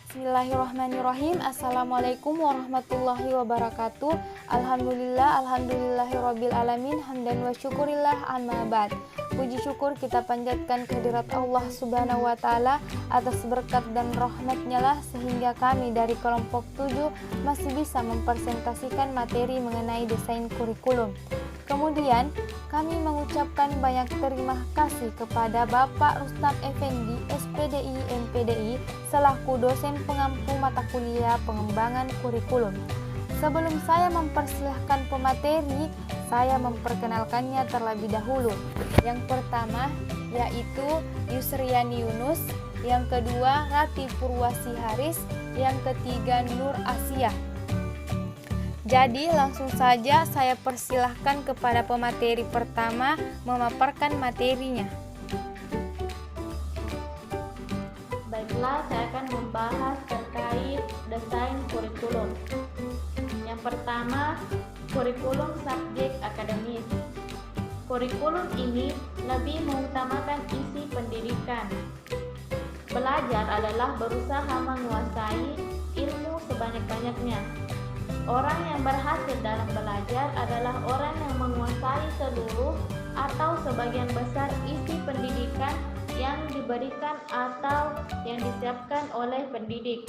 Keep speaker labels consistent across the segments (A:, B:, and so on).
A: Bismillahirrahmanirrahim. Assalamualaikum warahmatullahi wabarakatuh. Alhamdulillahirabbil alamin, hamdan wa syukurillah, amma ba'd. Puji syukur kita panjatkan kehadirat Allah Subhanahu wa taala atas berkat dan rahmatnya lah sehingga kami dari kelompok 7 masih bisa mempresentasikan materi mengenai desain kurikulum. Kemudian kami mengucapkan banyak terima kasih kepada Bapak Rustam Effendi, SPDI MPDI, selaku dosen pengampu mata kuliah pengembangan kurikulum. Sebelum saya mempersilahkan pemateri, saya memperkenalkannya terlebih dahulu. Yang pertama yaitu Yusriani Yunus, yang kedua Rati Purwasi Haris, yang ketiga Nur Asia. Jadi langsung saja saya persilahkan kepada pemateri pertama memaparkan materinya.
B: Baiklah, saya akan membahas terkait desain kurikulum. Yang pertama, kurikulum subjek akademis. Kurikulum ini lebih mengutamakan isi pendidikan. Belajar adalah berusaha menguasai ilmu sebanyak-banyaknya. Orang yang berhasil dalam belajar adalah orang yang menguasai seluruh atau sebagian besar isi pendidikan yang diberikan atau yang disiapkan oleh pendidik.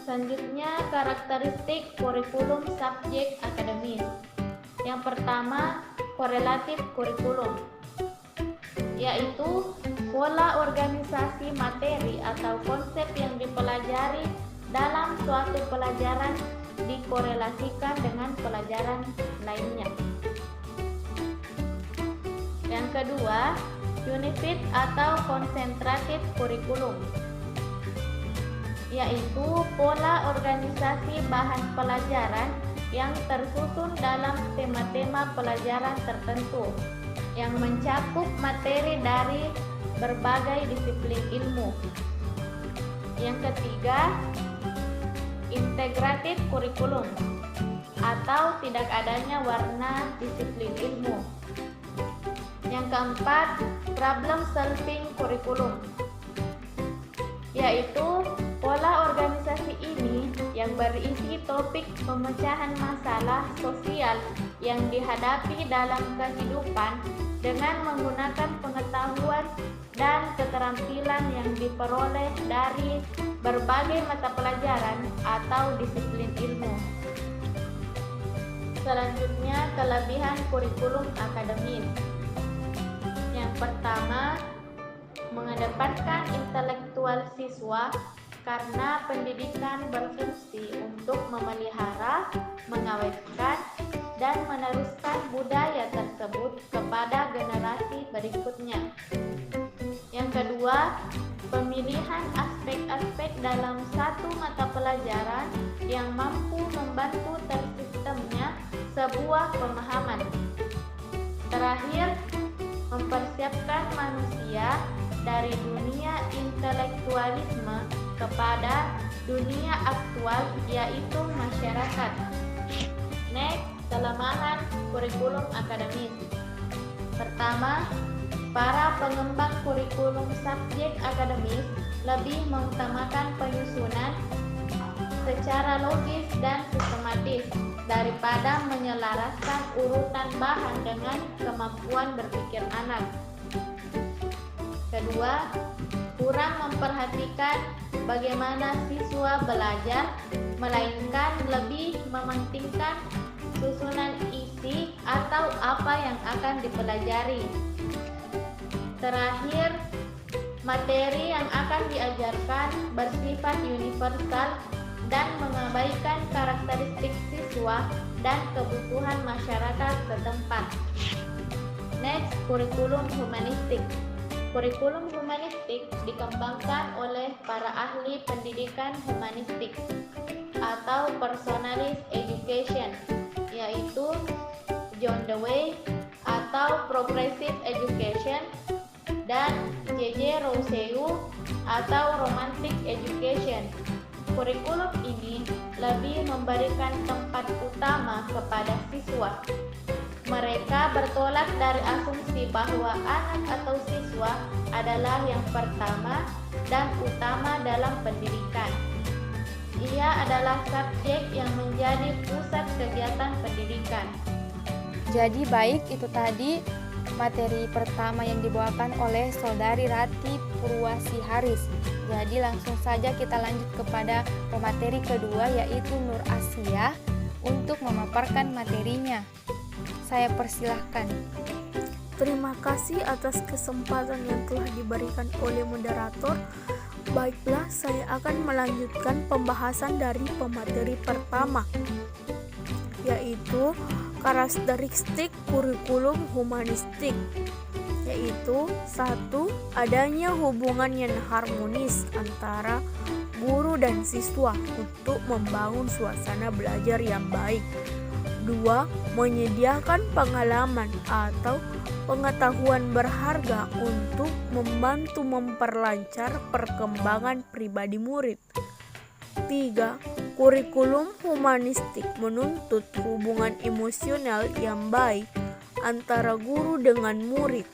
B: Selanjutnya, karakteristik kurikulum subjek akademis. Yang pertama, korelatif kurikulum, yaitu pola organisasi materi atau konsep yang dipelajari dalam suatu pelajaran dikorelasikan dengan pelajaran lainnya. Yang kedua, unifit atau konsentratif kurikulum, yaitu pola organisasi bahan pelajaran yang tersusun dalam tema-tema pelajaran tertentu yang mencakup materi dari berbagai disiplin ilmu. Yang ketiga, integratif kurikulum atau tidak adanya warna disiplin ilmu. Yang keempat, problem solving kurikulum, yaitu pola organisasi ini yang berisi topik pemecahan masalah sosial yang dihadapi dalam kehidupan dengan menggunakan pengetahuan dan keterampilan yang diperoleh dari berbagai mata pelajaran atau disiplin ilmu. Selanjutnya, kelebihan kurikulum akademis. Yang pertama, mengedepankan intelektual siswa karena pendidikan berfungsi untuk memelihara, mengawetkan, dan meneruskan budaya tersebut kepada generasi berikutnya. Yang kedua, pemilihan aspek-aspek dalam satu mata pelajaran yang mampu membantu tersistemnya sebuah pemahaman. Terakhir, mempersiapkan manusia dari dunia intelektualisme kepada dunia aktual, yaitu masyarakat. Next, kelemahan kurikulum akademis. Pertama, para pengembang kurikulum subjek akademis lebih mengutamakan penyusunan secara logis dan sistematis daripada menyelaraskan urutan bahan dengan kemampuan berpikir anak. Kedua, kurang memperhatikan bagaimana siswa belajar, melainkan lebih mementingkan susunan isi atau apa yang akan dipelajari. Terakhir, materi yang akan diajarkan bersifat universal dan mengabaikan karakteristik siswa dan kebutuhan masyarakat setempat. Next, kurikulum humanistik. Kurikulum humanistik dikembangkan oleh para ahli pendidikan humanistik atau personalist education, yaitu John Dewey atau progressive education dan J.J. Rousseau atau romantic education. Kurikulum ini lebih memberikan tempat utama kepada siswa. Mereka bertolak dari asumsi bahwa anak atau siswa adalah yang pertama dan utama dalam pendidikan. Ia adalah subjek yang menjadi pusat kegiatan pendidikan.
A: Jadi baik, itu tadi materi pertama yang dibawakan oleh Saudari Rati Purwasi Haris. Jadi langsung saja kita lanjut kepada pemateri kedua, yaitu Nur Asia untuk memaparkan materinya. Saya persilahkan.
C: Terima kasih atas kesempatan yang telah diberikan oleh moderator. Baiklah, saya akan melanjutkan pembahasan dari pemateri pertama, yaitu karakteristik kurikulum humanistik, yaitu 1. Adanya hubungan yang harmonis antara guru dan siswa untuk membangun suasana belajar yang baik. 2. Menyediakan pengalaman atau pengetahuan berharga untuk membantu memperlancar perkembangan pribadi murid. 3. Kurikulum humanistik menuntut hubungan emosional yang baik antara guru dengan murid.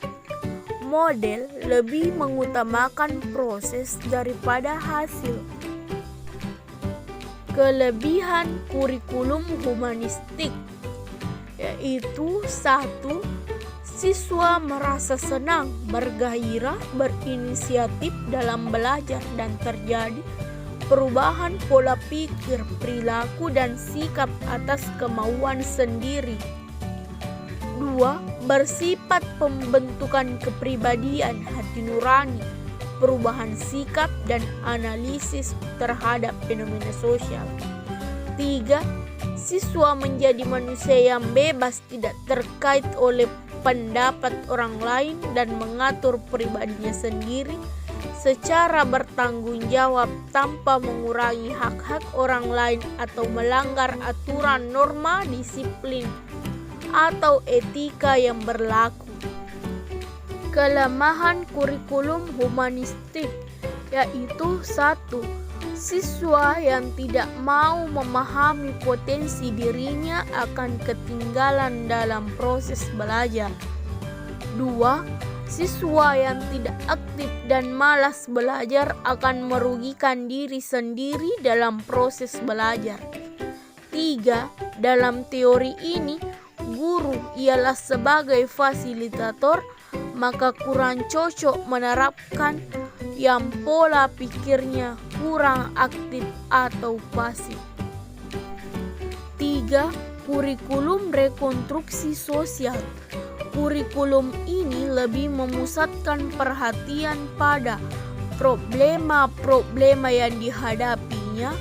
C: Model lebih mengutamakan proses daripada hasil. Kelebihan kurikulum humanistik, yaitu 1. Siswa merasa senang, bergairah, berinisiatif dalam belajar dan terjadi perubahan pola pikir, perilaku, dan sikap atas kemauan sendiri. 2. Bersifat pembentukan kepribadian, hati nurani, perubahan sikap, dan analisis terhadap fenomena sosial. 3. Siswa menjadi manusia yang bebas, tidak terkait oleh pendapat orang lain dan mengatur pribadinya sendiri secara bertanggung jawab tanpa mengurangi hak-hak orang lain atau melanggar aturan, norma, disiplin, atau etika yang berlaku. Kelemahan kurikulum humanistik, yaitu 1. Siswa yang tidak mau memahami potensi dirinya akan ketinggalan dalam proses belajar. 2. Siswa yang tidak aktif dan malas belajar akan merugikan diri sendiri dalam proses belajar. 3. Dalam teori ini, guru ialah sebagai fasilitator, maka kurang cocok menerapkan yang pola pikirnya kurang aktif atau pasif. 3. Kurikulum rekonstruksi sosial. Kurikulum ini lebih memusatkan perhatian pada problema-problema yang dihadapinya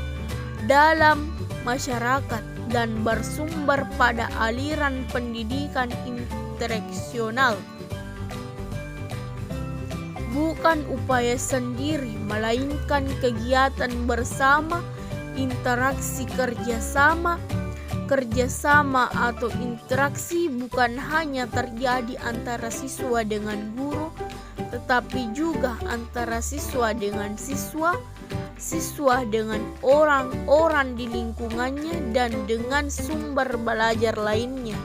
C: dalam masyarakat dan bersumber pada aliran pendidikan interaksional, bukan upaya sendiri, melainkan kegiatan bersama, interaksi kerjasama atau interaksi bukan hanya terjadi antara siswa dengan guru, tetapi juga antara siswa dengan siswa, siswa dengan orang-orang di lingkungannya, dan dengan sumber belajar lainnya.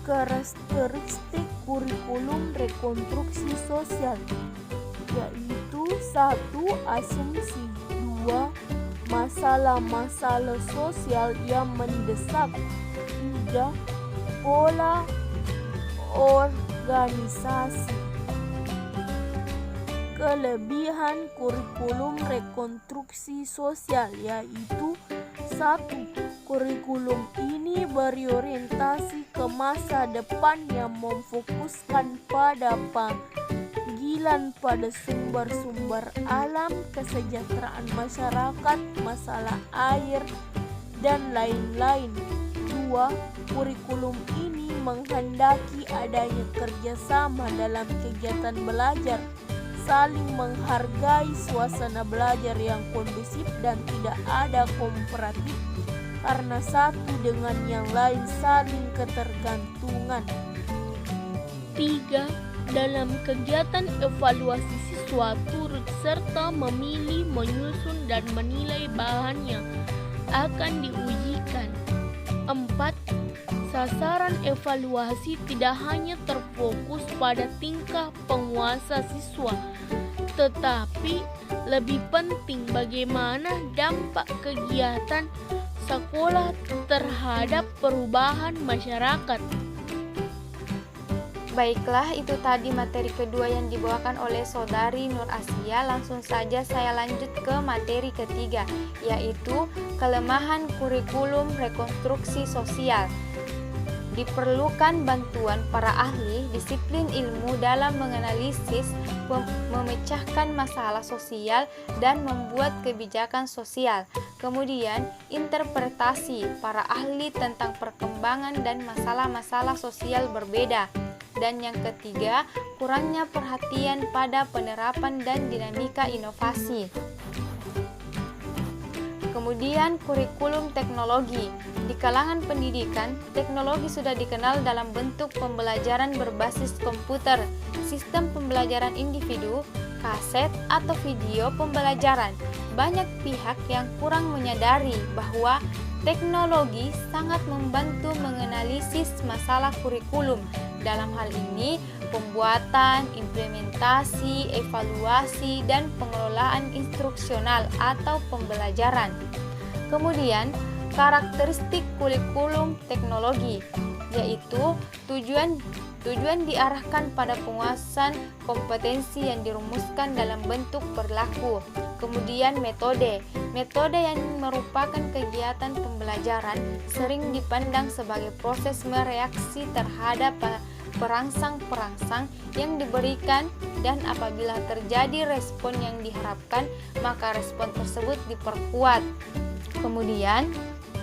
C: Karakteristik kurikulum rekonstruksi sosial, yaitu 1. Asumsi. 2. Masalah-masalah sosial yang mendesak. 3. Pola organisasi. Kelebihan kurikulum rekonstruksi sosial, yaitu 1. Kurikulum ini berorientasi ke masa depan yang memfokuskan pada panggilan pada sumber-sumber alam, kesejahteraan masyarakat, masalah air, dan lain-lain. 2. Kurikulum ini menghendaki adanya kerjasama dalam kegiatan belajar, saling menghargai, suasana belajar yang kondusif, dan tidak ada komparatif karena satu dengan yang lain saling ketergantungan. 3. Dalam kegiatan evaluasi, siswa turut serta memilih, menyusun, dan menilai bahan yang akan diujikan. 4. Sasaran evaluasi tidak hanya terfokus pada tingkah penguasa siswa, tetapi lebih penting bagaimana dampak kegiatan sekolah terhadap perubahan masyarakat.
A: Baiklah, itu tadi materi kedua yang dibawakan oleh Saudari Nur Asia. Langsung saja saya lanjut ke materi ketiga, yaitu kelemahan kurikulum rekonstruksi sosial. Diperlukan bantuan para ahli disiplin ilmu dalam menganalisis, memecahkan masalah sosial, dan membuat kebijakan sosial. Kemudian, interpretasi para ahli tentang perkembangan dan masalah-masalah sosial berbeda. Dan yang ketiga, kurangnya perhatian pada penerapan dan dinamika inovasi. Kemudian kurikulum teknologi. Di kalangan pendidikan, teknologi sudah dikenal dalam bentuk pembelajaran berbasis komputer, sistem pembelajaran individu, kaset, atau video pembelajaran. Banyak pihak yang kurang menyadari bahwa teknologi sangat membantu menganalisis masalah kurikulum. Dalam hal ini, pembuatan, implementasi, evaluasi, dan pengelolaan instruksional atau pembelajaran. Kemudian, karakteristik kurikulum teknologi, yaitu tujuan diarahkan pada penguasaan kompetensi yang dirumuskan dalam bentuk perilaku. Kemudian metode yang merupakan kegiatan pembelajaran sering dipandang sebagai proses mereaksi terhadap perangsang-perangsang yang diberikan, dan apabila terjadi respon yang diharapkan, maka respon tersebut diperkuat. Kemudian,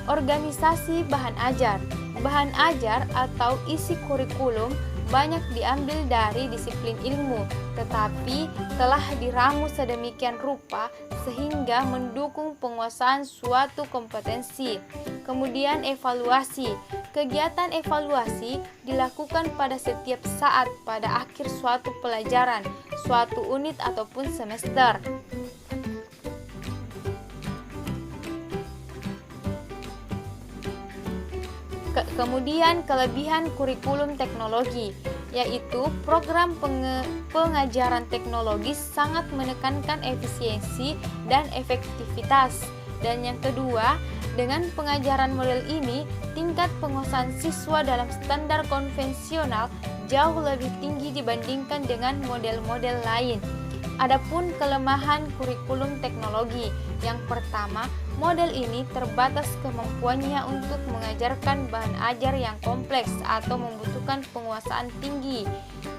A: organisasi bahan ajar. Bahan ajar atau isi kurikulum banyak diambil dari disiplin ilmu, tetapi telah diramu sedemikian rupa sehingga mendukung penguasaan suatu kompetensi. Kemudian evaluasi. Kegiatan evaluasi dilakukan pada setiap saat pada akhir suatu pelajaran, suatu unit ataupun semester. Kemudian kelebihan kurikulum teknologi, yaitu program pengajaran teknologi sangat menekankan efisiensi dan efektivitas. Dan yang kedua, dengan pengajaran model ini, tingkat penguasaan siswa dalam standar konvensional jauh lebih tinggi dibandingkan dengan model-model lain. Adapun kelemahan kurikulum teknologi, yang pertama, model ini terbatas kemampuannya untuk mengajarkan bahan ajar yang kompleks atau membutuhkan penguasaan tinggi,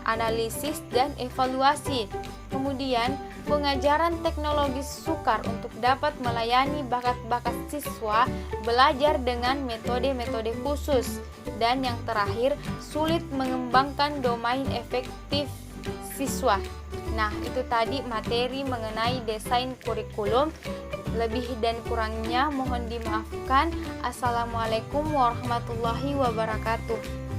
A: analisis, dan evaluasi. Kemudian, pengajaran teknologi sukar untuk dapat melayani bakat-bakat siswa belajar dengan metode-metode khusus. Dan yang terakhir, sulit mengembangkan domain efektif siswa. Nah, itu tadi materi mengenai desain kurikulum. Lebih dan kurangnya mohon dimaafkan. Assalamualaikum warahmatullahi wabarakatuh.